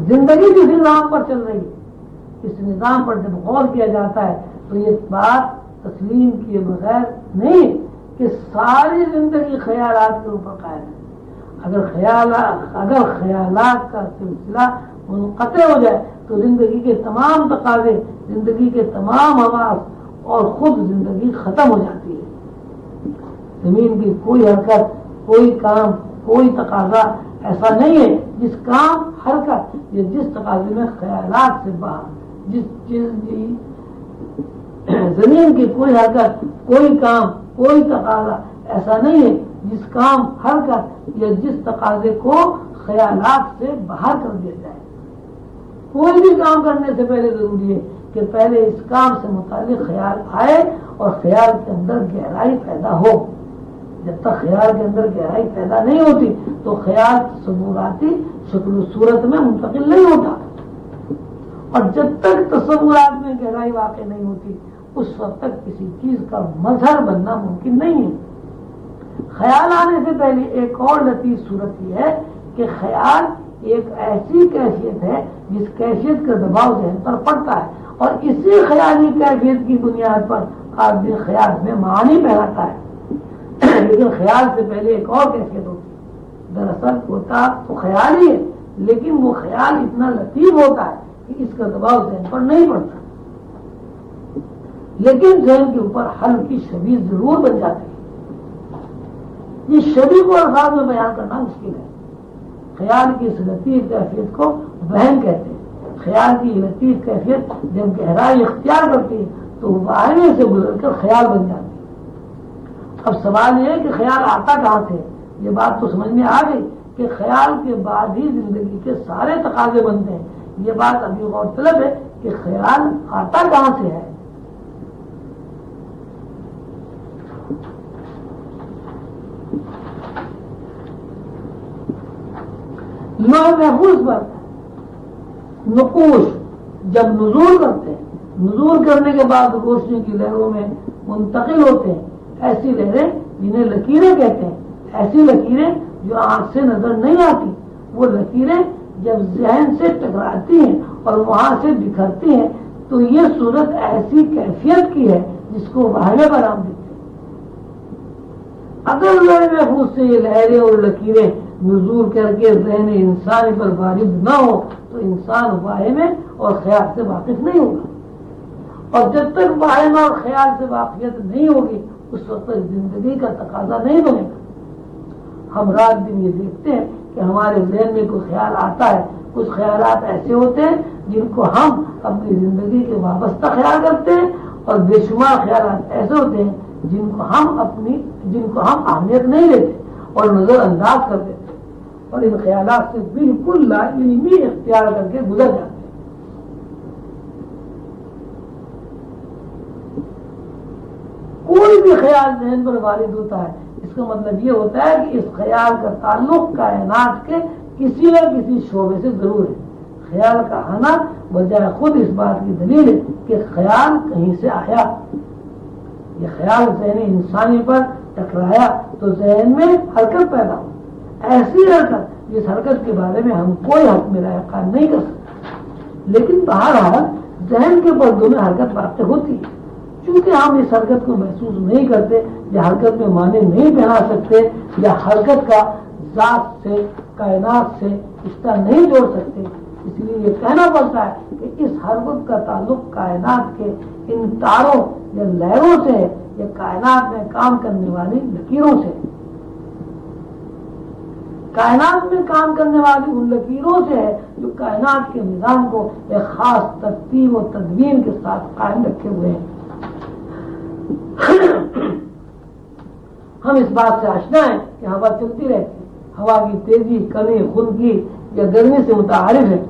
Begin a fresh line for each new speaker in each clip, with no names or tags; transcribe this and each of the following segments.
زندگی جس نظام پر چل رہی ہے، اس نظام پر جب غور کیا جاتا ہے تو یہ بات تسلیم کیے بغیر نہیں کہ ساری زندگی خیالات کے اوپر قائم ہے۔ اگر خیالات کا سلسلہ منقطع ہو جائے تو زندگی کے تمام تقاضے، زندگی کے تمام حواس اور خود زندگی ختم ہو جاتی ہے۔ زمین کی کوئی حرکت، کوئی کام، کوئی تقاضا ایسا نہیں ہے جس کام، حرکت یا جس تقاضے میں خیالات سے باہر، جس چیز کی زمین کی کوئی حرکت، کوئی کام، کوئی تقاضا ایسا نہیں ہے جس کام، حرکت یا جس تقاضے کو خیالات سے باہر کر دیا جائے۔ کوئی بھی کام کرنے سے پہلے ضروری ہے کہ پہلے اس کام سے متعلق خیال آئے اور خیال کے اندر گہرائی پیدا ہو۔ جب تک خیال کے اندر گہرائی پیدا نہیں ہوتی تو خیال تصوراتی شکل و صورت میں منتقل نہیں ہوتا، اور جب تک تصورات میں گہرائی واقع نہیں ہوتی اس وقت تک کسی چیز کا مظہر بننا ممکن نہیں ہے۔ خیال آنے سے پہلے ایک اور لطیف صورت یہ ہے کہ خیال ایک ایسی کیفیت ہے جس کیفیت کا دباؤ ذہن پر پڑتا ہے، اور اسی خیالی کیفیت کی بنیاد پر آدمی خیال میں معانی پھیلاتا ہے۔ لیکن خیال سے پہلے ایک اور کیفیت ہوتی ہے، دراصل ہوتا تو خیال ہی ہے، لیکن وہ خیال اتنا لطیف ہوتا ہے کہ اس کا دباؤ ذہن پر نہیں پڑتا، لیکن ذہن کے اوپر حل کی شبیہ ضرور بن جاتی ہے۔ یہ شبیہ کو الفاظ میں بیان کرنا مشکل ہے۔ خیال کی اس لطیف کیفیت کو وہم کہتے ہیں۔ خیال کی لطیف کیفیت جب گہرائی اختیار کرتی ہے تو واہنے سے گزر کر خیال بن جاتی ہے۔ اب سوال یہ ہے کہ خیال آتا کہاں سے؟ یہ بات تو سمجھ میں آ گئی کہ خیال کے بعد ہی زندگی کے سارے تقاضے بنتے ہیں۔ یہ بات ابھی غور طلب ہے کہ خیال آتا کہاں سے ہے۔ لوح محفوظ پر نقوش جب نزول کرتے ہیں، نزول کرنے کے بعد روشنی کی لہروں میں منتقل ہوتے ہیں، ایسی لہریں جنہیں لکیریں کہتے ہیں، ایسی لکیریں جو آنکھ سے نظر نہیں آتی، وہ لکیریں جب ذہن سے ٹکراتی ہیں اور وہاں سے بکھرتی ہیں تو یہ صورت ایسی کیفیت کی ہے جس کو وہم برآمد دیتے ہیں۔ اگر لوح محفوظ سے یہ لہریں اور لکیریں نزول کر کے ذہن انسانی پر وارد نہ ہو تو انسان واہمے اور خیال سے واقف نہیں ہوگا، اور جب تک واہمہ اور خیال سے واقفیت نہیں ہوگی اس وقت تک زندگی کا تقاضا نہیں بنے گا۔ ہم رات دن یہ دیکھتے ہیں کہ ہمارے ذہن میں کوئی خیال آتا ہے، کچھ خیالات ایسے ہوتے ہیں جن کو ہم اپنی زندگی کے وابستہ خیال کرتے ہیں، اور بے شمار خیالات ایسے ہوتے ہیں جن کو ہم اہمیت نہیں دیتے اور نظر انداز کر دیتے، اور ان خیالات سے بالکل لا علمی اختیار کر کے گزر جاتے ہیں۔ کوئی بھی خیال ذہن پر وارد ہوتا ہے اس کا مطلب یہ ہوتا ہے کہ اس خیال کا تعلق کائنات کے کسی نہ کسی شعبے سے ضرور ہے۔ خیال کا آنا بجائے خود اس بات کی دلیل ہے کہ خیال کہیں سے آیا۔ یہ خیال ذہن انسانی پر ٹکرایا تو ذہن میں حرکت پیدا ہو، ایسی حرکت جس حرکت کے بارے میں ہم کوئی حکم رائے قائم نہیں کر سکتے، لیکن بہرحال ذہن کے پردوں میں حرکت واقع ہوتی ہے۔ چونکہ ہم اس حرکت کو محسوس نہیں کرتے یا حرکت میں معنی نہیں پہنا سکتے یا حرکت کا ذات سے، کائنات سے رشتہ نہیں جوڑ سکتے، اس لیے یہ کہنا پڑتا ہے کہ اس حرکت کا تعلق کائنات کے ان تاروں یا لہروں سے ہے یا کائنات میں کام کرنے والی لکیروں سے۔ کائنات میں کام کرنے والی ان لکیروں سے ہے جو کائنات کے نظام کو ایک خاص ترتیب و تدوین کے ساتھ قائم رکھے ہوئے ہیں۔ ہم اس بات سے آشنا ہیں کہ ہوا چلتی رہتی ہے، ہوا کی تیزی، کمی، خنکی یا گرمی سے متعارف ہے،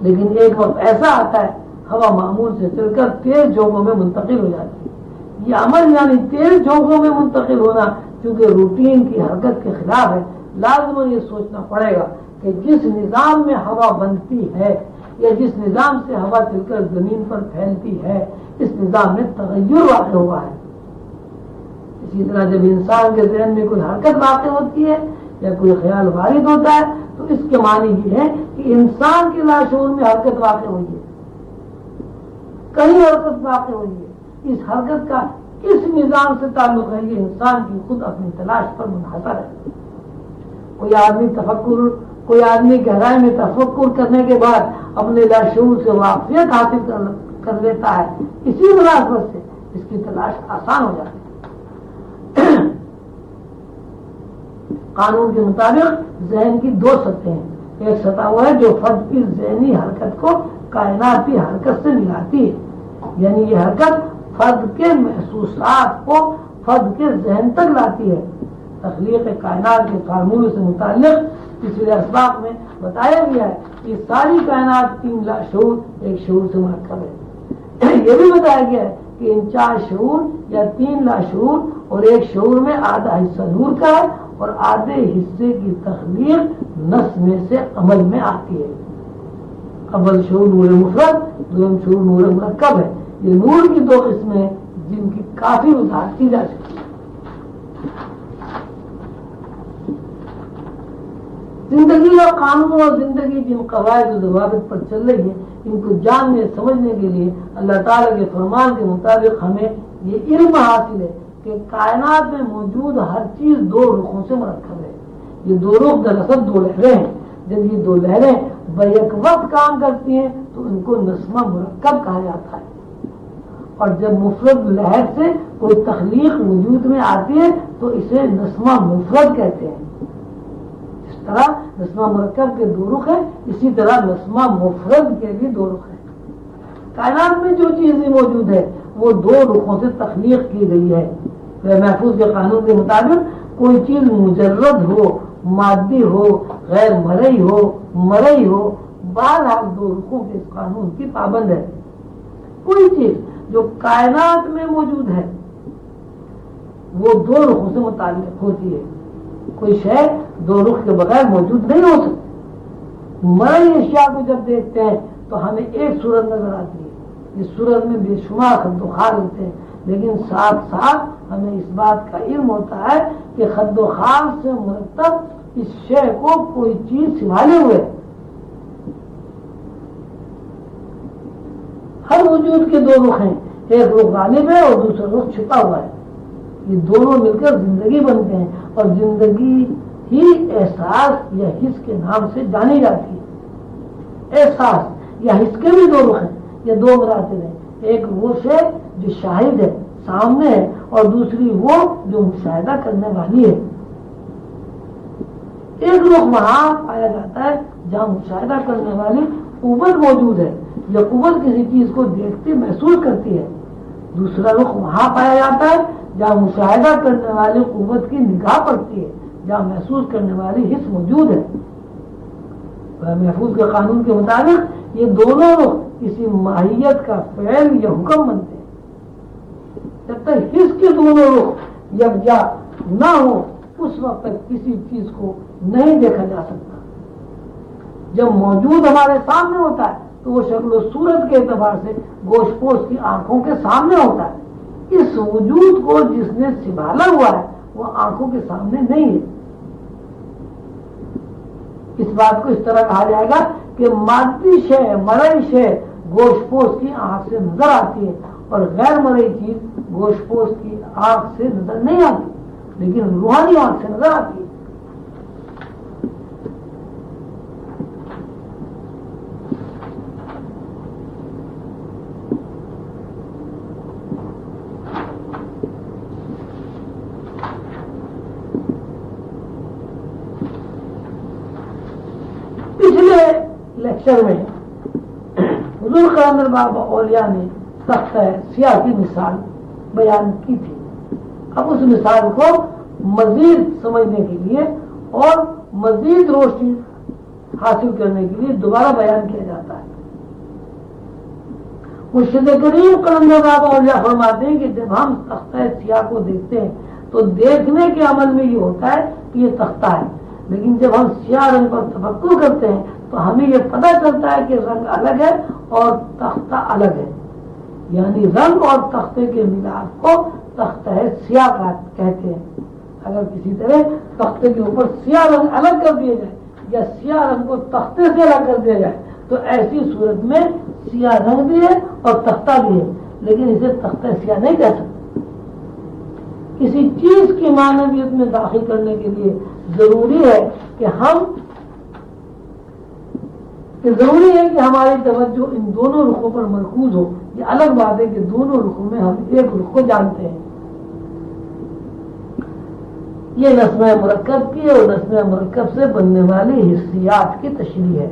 لیکن ایک وقت ایسا آتا ہے ہوا معمول سے چل کر تیز جھونکوں میں منتقل ہو جاتی ہے۔ یہ عمل یعنی تیز جھونکوں میں منتقل ہونا چونکہ روٹین کی حرکت کے خلاف ہے، لازماً یہ سوچنا پڑے گا کہ جس نظام میں ہوا بنتی ہے یا جس نظام سے ہوا چل کر زمین پر پھیلتی ہے اس نظام میں تغیر واقع ہوا ہے۔ اسی طرح جب انسان کے ذہن میں کوئی حرکت واقع ہوتی ہے یا کوئی خیال وارد ہوتا ہے تو اس کے معنی یہ ہے کہ انسان کے لاشعور میں حرکت واقع ہوئی ہے، کہیں حرکت واقع ہوئی ہے، اس حرکت کا کس نظام سے تعلق ہے؟ یہ انسان کی خود اپنی تلاش پر منحصر ہے۔ کوئی آدمی گہرائی میں تفکر کرنے کے بعد اپنے لاشعور سے واقفیت حاصل کر لیتا ہے، اسی مناسبت سے اس کی تلاش آسان ہو جاتی ہے۔ قانون کے مطابق ذہن کی دو سطحیں ہیں، ایک سطح وہ ہے جو فرد کی ذہنی حرکت کو کائناتی حرکت سے ملاتی ہے، یعنی یہ حرکت فرد کے محسوسات کو فرد کے ذہن تک لاتی ہے۔ تخلیق کائنات کے فارمولے سے متعلق پچھلے اسباق میں بتایا گیا ہے کہ ساری کائنات 3 لاشعور ایک شعور سے مرکب ہے۔ یہ بھی بتایا گیا ہے کہ ان 4 شعور یا 3 لاشعور اور ایک شعور میں آدھا حصہ نور کا ہے اور آدھے حصے کی تخلیق نفس میں سے عمل میں آتی ہے۔ اول شعور نور مفرد، دوم شعور نور مرکب ہے۔ یہ نور کی 2 قسمیں جن کی کافی وضاحت کی جا سکتی ہے۔ زندگی اور قانون اور زندگی جن قواعد و ضوابط پر چل رہی ہے، ان کو جاننے سمجھنے کے لیے اللہ تعالیٰ کے فرمان کے مطابق ہمیں یہ علم حاصل ہے کہ کائنات میں موجود ہر چیز 2 رخوں سے مرکب ہے۔ یہ 2 رخ دراصل 2 لہریں ہیں۔ جب یہ 2 لہریں بیک وقت کام کرتی ہیں تو ان کو نسمہ مرکب کہا جاتا ہے، اور جب مفرد لہر سے کوئی تخلیق وجود میں آتی ہے تو اسے نسمہ مفرد کہتے ہیں۔ اس طرح نسمہ مرکب کے 2 رخ ہیں، اسی طرح نسمہ مفرد کے بھی 2 رخ ہیں۔ کائنات میں جو چیزیں موجود ہے وہ 2 رخوں سے تخلیق کی گئی ہے۔ محفوظ کے قانون کے مطابق کوئی چیز مجرد ہو، مادی ہو، غیر مرئی ہو، بہرحال 2 رخوں کے اس قانون کی پابند ہے۔ کوئی چیز جو کائنات میں موجود ہے وہ 2 رخوں سے متعلق ہوتی ہے۔ کوئی شے 2 رخ کے بغیر موجود نہیں ہو سکتی۔ مرئی اشیاء کو جب دیکھتے ہیں تو ہمیں ایک صورت نظر آتی ہے، اس صورت میں بے شمار خد و خال ہوتے ہیں، لیکن ساتھ ساتھ ہمیں اس بات کا علم ہوتا ہے کہ خد و خال سے مرتب اس شے کو کوئی چیز سنبھالے ہوئے ہے۔ ہر وجود کے 2 رخ ہیں، ایک رخ غالب ہے اور دوسرا رخ چھپا ہوا ہے۔ یہ دونوں مل کر زندگی بنتے ہیں، اور زندگی ہی احساس یا حس کے نام سے جانی جاتی ہے۔ احساس یا حس کے بھی 2 رخ ہیں، یا 2 مراتب ہیں، ایک وہ شے جو شاہد ہے، سامنے ہے، اور دوسری وہ جو مشاہدہ کرنے والی ہے۔ ایک رخ وہاں پایا جاتا ہے جہاں مشاہدہ کرنے والی قوت موجود ہے، یا قوت کسی چیز کو دیکھتی محسوس کرتی ہے۔ دوسرا رخ وہاں پایا جاتا ہے جہاں مشاہدہ کرنے والی قوت کی نگاہ پڑتی ہے، جہاں محسوس کرنے والی حس موجود ہے۔ محفوظ کے قانون کے مطابق یہ دونوں رخ کسی ماہیت کا فعل یا حکم بنتے ہیں۔ جب تک حس کے دونوں رخ یکجا نہ ہو اس وقت تک کسی چیز کو نہیں دیکھا جا سکتا۔ جب موجود ہمارے سامنے ہوتا ہے تو وہ شکل و صورت کے اعتبار سے گوشت پوش کی آنکھوں کے سامنے ہوتا ہے۔ اس وجود کو جس نے سنبھالا ہوا ہے وہ آنکھوں کے سامنے نہیں ہے۔ اس بات کو اس طرح کہا جائے گا کہ مادی شے، مرئی شے گوشت پوش کی آنکھ سے نظر آتی ہے، اور غیر مرئی چیز گوشت پوش کی آنکھ سے نظر نہیں آتی، لیکن روحانی آنکھ سے نظر آتی ہے۔ پچھلے لیکچر میں حضور قلندر بابا اولیاء نے تختہ سیاہ کی مثال بیان کی تھی۔ اب اس مثال کو مزید سمجھنے کے لیے اور مزید روشنی حاصل کرنے کے لیے دوبارہ بیان کیا جاتا ہے۔ مرشد کریم قلندر بابا اولیاء فرماتے ہیں کہ جب ہم تختہ سیاہ کو دیکھتے ہیں تو دیکھنے کے عمل میں یہ ہوتا ہے کہ یہ تختہ ہے، لیکن جب ہم سیاہ رنگ پر تفکر کرتے ہیں تو ہمیں یہ پتہ چلتا ہے کہ رنگ الگ ہے اور تختہ الگ ہے، یعنی رنگ اور تختے کے ملاپ کو تختہ سیاہ کہتے ہیں۔ اگر کسی طرح تختے کے اوپر سیاہ رنگ الگ کر دیا جائے یا سیاہ رنگ کو تختے سے الگ کر دیا جائے تو ایسی صورت میں سیاہ رنگ بھی ہے اور تختہ بھی ہے، لیکن اسے تختہ سیاہ نہیں کہہ سکتے۔ کسی چیز کی معنویت میں داخل کرنے کے لیے ضروری ہے کہ ہماری توجہ ان دونوں رخوں پر مرکوز ہو۔ یہ الگ بات ہے کہ دونوں رخوں میں ہم ایک رخ کو جانتے ہیں۔ یہ نسمہ مرکب کی اور نسمہ مرکب سے بننے والی حسیات کی تشریح ہے۔